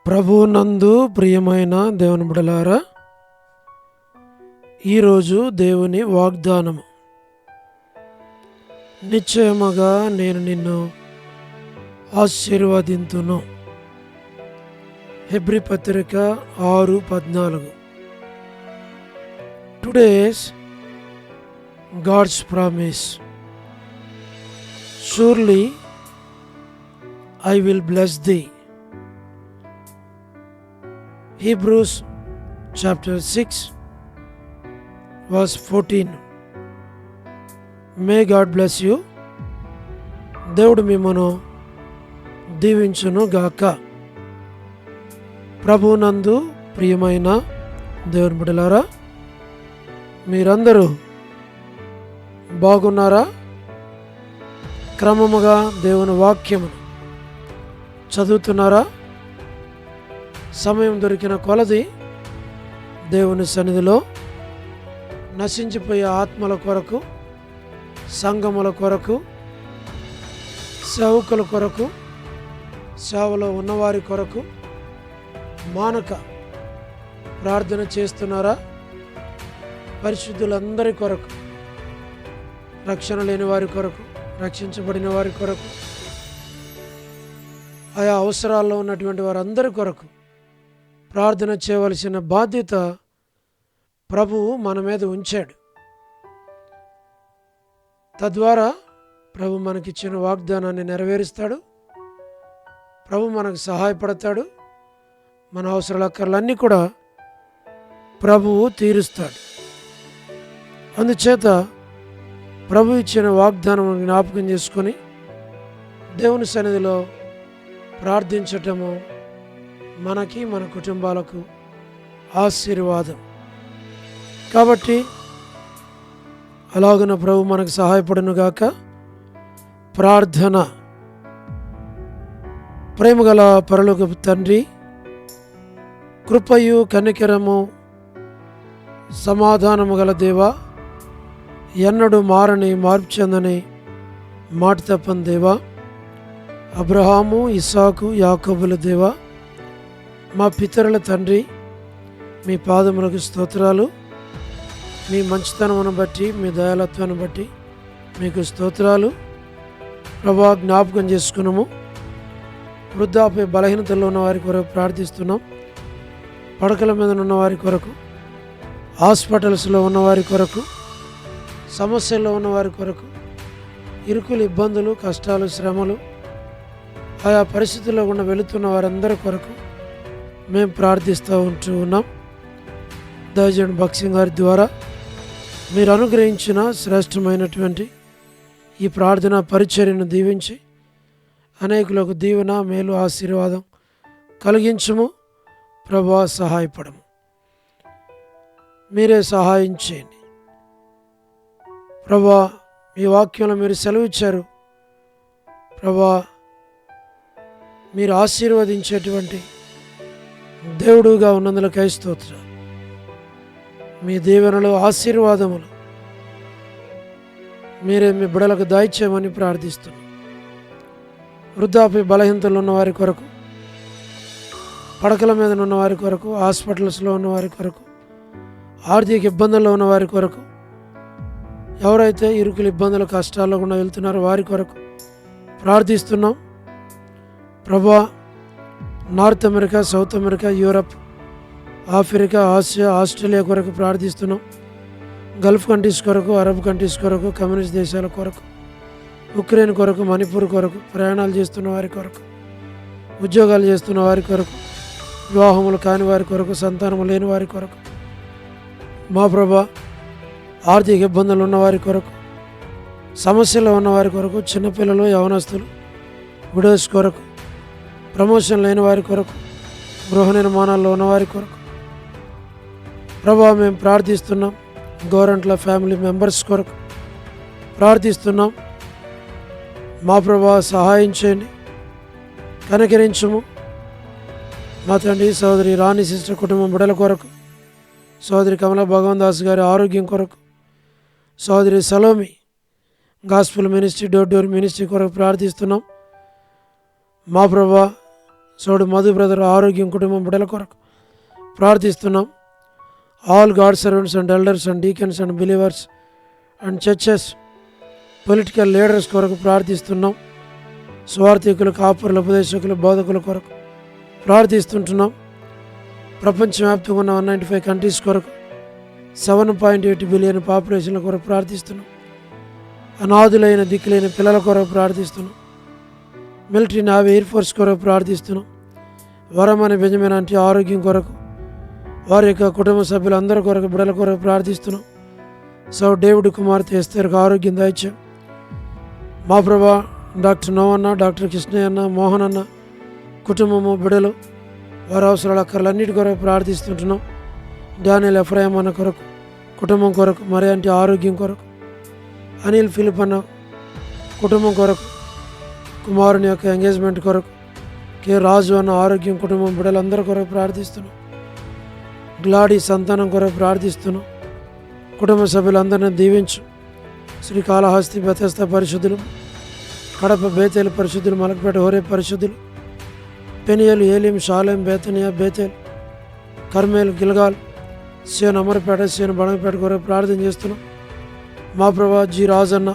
ప్రభువునందు ప్రియమైన దేవుని బిడ్డలారా, ఈరోజు దేవుని వాగ్దానము. నిశ్చయముగా నేను నిన్ను ఆశీర్వదింతును. హెబ్రీ పత్రిక 6:14. Today's God's promise. Surely I will bless thee. Hebrews chapter 6 verse 14. May God bless you. దేవుడు మిమ్మను దీవించును గాక. ప్రభువునందు ప్రియమైన దేవుని బిడ్డలారా, మీరందరూ బాగున్నారా? క్రమముగా దేవుని వాక్యమును చదువుతున్నారా? సమయం దొరికిన కొలది దేవుని సన్నిధిలో నశించిపోయే ఆత్మల కొరకు, సంఘముల కొరకు, సేవకుల కొరకు, సేవలో ఉన్నవారి కొరకు మానక ప్రార్థన చేస్తున్నారా? పరిశుద్ధులందరి కొరకు, రక్షణ లేని వారి కొరకు, రక్షించబడిన వారి కొరకు, ఆయా అవసరాల్లో ఉన్నటువంటి వారందరి కొరకు ప్రార్థన చేయవలసిన బాధ్యత ప్రభువు మన మీద ఉంచాడు. తద్వారా ప్రభు మనకిచ్చిన వాగ్దానాన్ని నెరవేరుస్తాడు. ప్రభు మనకు సహాయపడతాడు. మన అవసరాల అక్కర్లన్నీ కూడా ప్రభువు తీరుస్తాడు. అందుచేత ప్రభు ఇచ్చిన వాగ్దానం జ్ఞాపకం చేసుకొని దేవుని సన్నిధిలో ప్రార్థించటము మనకి, మన కుటుంబాలకు ఆశీర్వాదం. కాబట్టి అలాగున ప్రభు మనకు సహాయపడును గాక. ప్రార్థన. ప్రేమగల పరలోకపు తండ్రి, కృపయు కనికరము సమాధానము గల దేవా, ఎన్నడూ మారని మార్పు చెందని మాట తప్పని దేవా, అబ్రహాము, ఇస్సాకు, యాకోబుల దేవా, మా పితరుల తండ్రి, మీ పాదములకు స్తోత్రాలు. మీ మంచితనమును బట్టి, మీ దయాలత్వాన్ని బట్టి మీకు స్తోత్రాలు. ప్రభా, జ్ఞాపకం చేసుకున్నాము. వృద్ధాప్య బలహీనతల్లో ఉన్న వారి కొరకు ప్రార్థిస్తున్నాం. పడకల మీద ఉన్న వారి కొరకు, హాస్పిటల్స్లో ఉన్నవారి కొరకు, సమస్యల్లో ఉన్నవారి కొరకు, ఇరుకులు, ఇబ్బందులు, కష్టాలు, శ్రమలు, ఆయా పరిస్థితుల్లో గుండా వెళుతున్న వారందరి కొరకు మేము ప్రార్థిస్తూ ఉన్నాం. దైవజనుడు భక్సింగ్ గారి ద్వారా మీరు అనుగ్రహించిన శ్రేష్టమైనటువంటి ఈ ప్రార్థన పరిచర్యను దీవించి అనేకులకు దీవెన, మేలు, ఆశీర్వాదం కలిగించుము. ప్రభా, సహాయపడము. మీరే సహాయం చేయండి. ప్రభా, మీ వాక్యంలో మీరు సెలవిచ్చారు. ప్రభా, మీరు ఆశీర్వదించేటువంటి దేవుడుగా ఉన్నందులకై స్తోత్రాలు. మీ దీవెనలు, ఆశీర్వాదములు మీరే మీ బిడలకు దయచేయమని ప్రార్థిస్తున్నాం. వృద్ధాప్య బలహీనతలు ఉన్న వారి కొరకు, పడకల మీద ఉన్న వారి కొరకు, హాస్పిటల్స్లో ఉన్న వారి కొరకు, ఆర్థిక ఇబ్బందుల్లో ఉన్న వారి కొరకు, ఎవరైతే ఇరుకులు, ఇబ్బందులు, కష్టాల్లో కూడా వెళ్తున్నారో వారి కొరకు ప్రార్థిస్తున్నాం. ప్రభా, north America, south America, Europe, Africa, Asia, Australia కొరకు ప్రార్థిస్తున్నాం. గల్ఫ్ కంట్రీస్ కొరకు, అరబ్ కంట్రీస్ కొరకు, కమ్యూనిస్ట్ దేశాల కొరకు, ఉక్రెయిన్ కొరకు, మణిపూర్ కొరకు, ప్రయాణాలు చేస్తున్న వారి కొరకు, ఉద్యోగాలు చేస్తున్న వారి కొరకు, వివాహములు కాని వారి కొరకు, సంతానము లేని వారి కొరకు, మా ప్రభా, ఆర్థిక ఇబ్బందులు ఉన్నవారి కొరకు, సమస్యలు ఉన్నవారి కొరకు, చిన్నపిల్లలు, యవనస్తులు, విడోస్ కొరకు, ప్రమోషన్ లేని వారి కొరకు, గృహ నిర్మాణాల్లో ఉన్నవారి కొరకు ప్రభా మేము ప్రార్థిస్తున్నాం. గోరంట్ల ఫ్యామిలీ మెంబర్స్ కొరకు ప్రార్థిస్తున్నాం. మా ప్రభా, సహాయం చేయండి, కనికరించుము. మా తండ్రి, సోదరి రాణి సిస్టర్ కుటుంబం బిడల కొరకు, సోదరి కమల భగవాన్ దాస్ గారి ఆరోగ్యం కొరకు, సోదరి Salomi gospel ministry, door door ministry కొరకు ప్రార్థిస్తున్నాం. మా ప్రభా, సోడు మధు బ్రదర్ ఆరోగ్యం, కుటుంబం, బిడ్డల కొరకు ప్రార్థిస్తున్నాం. All God servants and elders and deacons and believers and churches, political leaders కొరకు ప్రార్థిస్తున్నాం. స్వార్థికులు, కాపురులు, ఉపదేశకులు, బోధకుల కొరకు ప్రార్థిస్తుంటున్నాం. ప్రపంచవ్యాప్తంగా ఉన్న 195 కంట్రీస్ కొరకు 7.8 బిలియన్ పాపులేషన్ల కొరకు ప్రార్థిస్తున్నాం. అనాథులైన దిక్కులైన పిల్లల కొరకు ప్రార్థిస్తున్నాం. మిలిటరీ, నేవీ, ఎయిర్ ఫోర్స్ కొరకు ప్రార్థిస్తున్నాం. వరమని బెంజమిన్ అంటే ఆరోగ్యం కొరకు, వారి యొక్క కుటుంబ సభ్యులందరి కొరకు, బిడ్డల కొరకు ప్రార్థిస్తున్నాం. డేవిడ్ కుమార్తె ఎస్తేర్కు ఆరోగ్యం దయచేయం. మా ప్రభా డాక్టర్ నోవన్న, డాక్టర్ కృష్ణయ్య అన్న, మోహన్ అన్న కుటుంబము, బిడ్డలు, వారి అవసరాల అక్కర్లన్నిటి కొరకు ప్రార్థిస్తుంటున్నాం. డానియల్ ఎఫ్రాయిం అన్న కొరకు, కుటుంబం కొరకు, మరి అంటే ఆరోగ్యం కొరకు, అనిల్ ఫిలిప్ అన్న కుటుంబం కొరకు, కుమారుని యొక్క ఎంగేజ్మెంట్ కొరకు, కె రాజు అన్న ఆరోగ్యం, కుటుంబం, బిడ్డలందరి కొరకు ప్రార్థిస్తున్నాం. గ్లాడీ సంతానం కొరకు ప్రార్థిస్తున్నాం. కుటుంబ సభ్యులందరినీ దీవించు. శ్రీకాళహస్తి, బెతెస్దా పరిశుద్ధులు, కడప, బేతేలు పరిశుద్ధులు, మలకపేట, హోరే పరిశుద్ధులు, పెనియలు, ఏలిం, షాలేం, బేతనియా, బేతేల్, కర్మేల్, గిల్గాల్, సేన్ అమరపేట, సేన్ బడంగపేట కొరకు ప్రార్థన చేస్తున్నాం. మా ప్రభా జి రాజన్న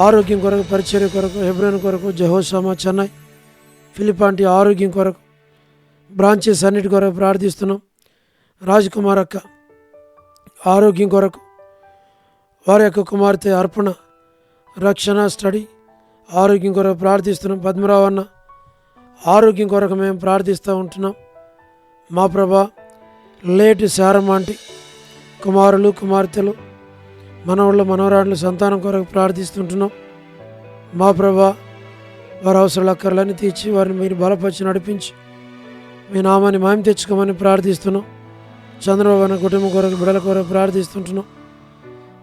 ఆరోగ్యం కొరకు, పరిచర్య కొరకు, హెబ్రోన్ కొరకు, జెహోషామా, చెన్నై, ఫిలిపాంటి ఆరోగ్యం కొరకు, బ్రాంచెస్ అన్నిటి కొరకు ప్రార్థిస్తున్నాం. రాజ్ కుమార్ అక్క ఆరోగ్యం కొరకు, వారి యొక్క కుమార్తె అర్పణ రక్షణ స్టడీ ఆరోగ్యం కొరకు ప్రార్థిస్తున్నాం. పద్మరావు అన్న ఆరోగ్యం కొరకు మేము ప్రార్థిస్తూ ఉంటున్నాం. మా ప్రభా లేటి శారమాంటి కుమారులు, కుమార్తెలు, మనవాళ్ళు, మనవరాళ్ళు సంతానం కొరకు ప్రార్థిస్తుంటున్నాం. మా ప్రభా వారి అవసరాల అక్కర్లన్నీ తీర్చి వారిని మీరు బలపరిచి నడిపించి మీ నామాన్ని మహిమ తెచ్చుకోమని ప్రార్థిస్తున్నాం. చంద్రబాబు అన్న కుటుంబం కొరకు, బిడ్డల కొరకు ప్రార్థిస్తుంటున్నాం.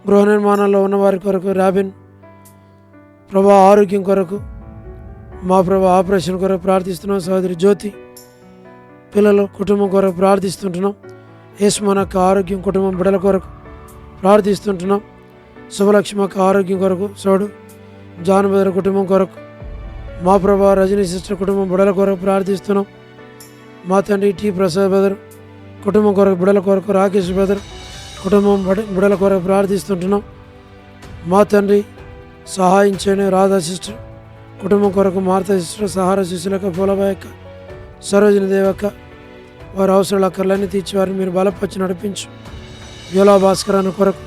గృహ నిర్మాణంలో ఉన్నవారి కొరకు, రాబిన్ ప్రభా ఆరోగ్యం కొరకు, మా ప్రభా ఆపరేషన్ కొరకు ప్రార్థిస్తున్నాం. సహోదరి జ్యోతి పిల్లలు, కుటుంబం కొరకు ప్రార్థిస్తుంటున్నాం. యేసుమనక్క ఆరోగ్యం, కుటుంబం, బిడ్డల కొరకు ప్రార్థిస్తుంటున్నాం. శుభలక్ష్మక్క ఆరోగ్యం కొరకు, సోడు జాన్ బెదర్ కుటుంబం కొరకు, మా ప్రభా రజనీ సిస్టర్ కుటుంబం, బిడ్డల కొరకు ప్రార్థిస్తున్నాం. మా తండ్రి టి ప్రసాద్ బెదర్ కుటుంబం కొరకు, బిడ్డల కొరకు, రాకేష్ బెదర్ కుటుంబం, బిడ్డల కొరకు ప్రార్థిస్తుంటున్నాం. మా తండ్రి సహాయం చేయని రాధా సిస్టర్ కుటుంబం కొరకు, మార్తా సిస్టర్, సహార శిశులక, పూలబాయక్క, సరోజిని దేవక్క వారి అవసరాల అక్కర్లన్నీ తీర్చి వారిని మీరు బలపరిచి నడిపించు. యోలా భాస్కర్ అన్న కొరకు,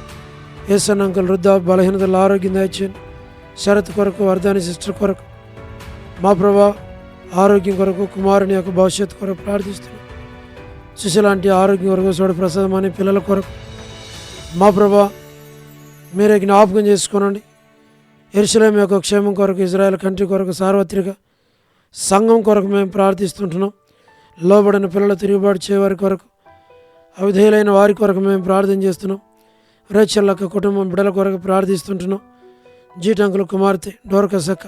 ఏసన్ అంకుల్ వృద్ధ బలహీనతల ఆరోగ్యం దయచేయండి. శరత్ కొరకు, వర్ధాని సిస్టర్ కొరకు, మా ప్రభా ఆరోగ్యం కొరకు, కుమారుని యొక్క భవిష్యత్తు కొరకు ప్రార్థిస్తున్నాం. శిశులాంటి ఆరోగ్యం కొరకు, సోడు ప్రసాదం అనే పిల్లల కొరకు, మా ప్రభా మీరే జ్ఞాపకం చేసుకోనండి. యెరూషలేము యొక్క క్షేమం కొరకు, ఇజ్రాయెల్ కంట్రీ కొరకు, సార్వత్రిక సంఘం కొరకు మేము ప్రార్థిస్తుంటున్నాం. లోబడిన పిల్లలు, తిరుగుబాటు చేయవారి కొరకు, అవిధేయులైన వారి కొరకు మేము ప్రార్థన చేస్తున్నాం. రేచల్లక్క కుటుంబం, బిడ్డల కొరకు ప్రార్థిస్తుంటున్నాం. జీటంకుల కుమార్తె డోర్కసక్క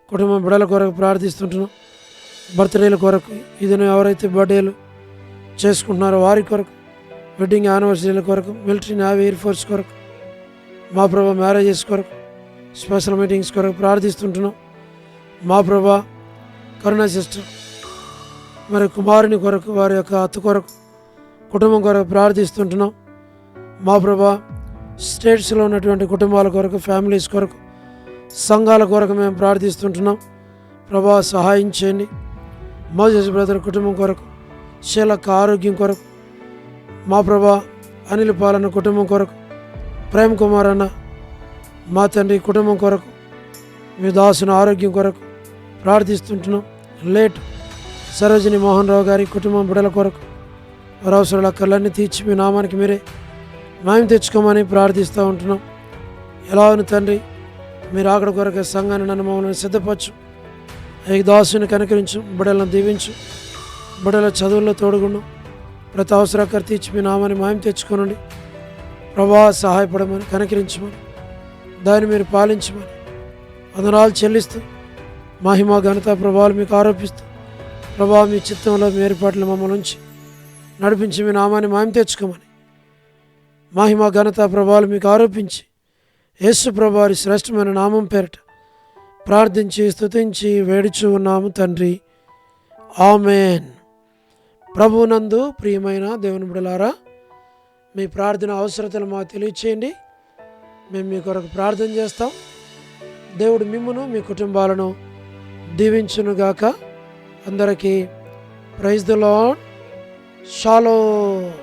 కుటుంబం, బిడ్డల కొరకు ప్రార్థిస్తుంటున్నాం. బర్త్డేల కొరకు, ఇదిను ఎవరైతే బర్త్డేలు చేసుకుంటున్నారో వారి కొరకు, వెడ్డింగ్ యానివర్సరీల కొరకు, మిలిటరీ, నేవీ, ఎయిర్ ఫోర్స్ కొరకు, మా ప్రభా మ్యారేజెస్ కొరకు, స్పెషల్ మీటింగ్స్ కొరకు ప్రార్థిస్తుంటున్నాం. మా ప్రభా కరుణా సిస్టర్ మరి కుమారుని కొరకు, వారి యొక్క అత్త కొరకు, కుటుంబం కొరకు ప్రార్థిస్తుంటున్నాం. మా ప్రభా స్టేట్స్లో ఉన్నటువంటి కుటుంబాల కొరకు, ఫ్యామిలీస్ కొరకు, సంఘాల కొరకు మేము ప్రార్థిస్తుంటున్నాం. ప్రభా సహాయం చేయండి. మోజెస్ బ్రదర్ కుటుంబం కొరకు, శీలక్క ఆరోగ్యం కొరకు, మా ప్రభా అనిల్ పాలన కుటుంబం కొరకు, ప్రేమ్ కుమార్ అన్న మా తండ్రి కుటుంబం కొరకు, మీ దాసుని ఆరోగ్యం కొరకు ప్రార్థిస్తుంటున్నాం. లేట్ సరోజిని మోహన్ రావు గారి కుటుంబం, బిడ్డల కొరకు వారి అవసరాల అక్కర్లన్నీ తీర్చి మీ నామానికి మీరే మహిమ తెచ్చుకోమని ప్రార్థిస్తూ ఉంటున్నాం. ఎలా ఉంది తండ్రి, మీరు ఆకడ కొరకు సంఘాన్ని, నన్ను మమ్మల్ని సిద్ధపరచు. ఈ దాసుని కనికరించు, బిడ్డలను దీవించు, బిడ్డల చదువుల్లో తోడుగుండు. ప్రతి అవసరాకర్ తీర్చి మీ నామాన్ని మహిమ తెచ్చుకోనండి. ప్రభా సహాయపడమని, కనికరించమని, దాన్ని మీరు పాలించమని వందనాలు చెల్లిస్తూ, మహిమ ఘనత ప్రభావాలు మీకు ఆరోపిస్తూ, ప్రభా మీ చిత్తంలో మీ ఏర్పాట్లు మమ్మల్ని ఉంచి నడిపించి మీ నామాన్ని మహిమ తెచ్చుకోమని, మహిమ ఘనత ప్రభావాలు మీకు ఆరోపించి, యేసు ప్రభువారి శ్రేష్టమైన నామం పేరిట ప్రార్థించి స్తుతించి వేడుచూ ఉన్నాము తండ్రి. ఆమెన్. ప్రభువునందు ప్రియమైన దేవుని బిడ్డలారా, మీ ప్రార్థన అవసరతలు మాకు తెలియచేయండి. మేము మీ కొరకు ప్రార్థన చేస్తాం. దేవుడు మిమ్మును మీ కుటుంబాలను దీవించునుగాక. అందరికీ ప్రైజ్ ది లార్డ్. షాలోమ్.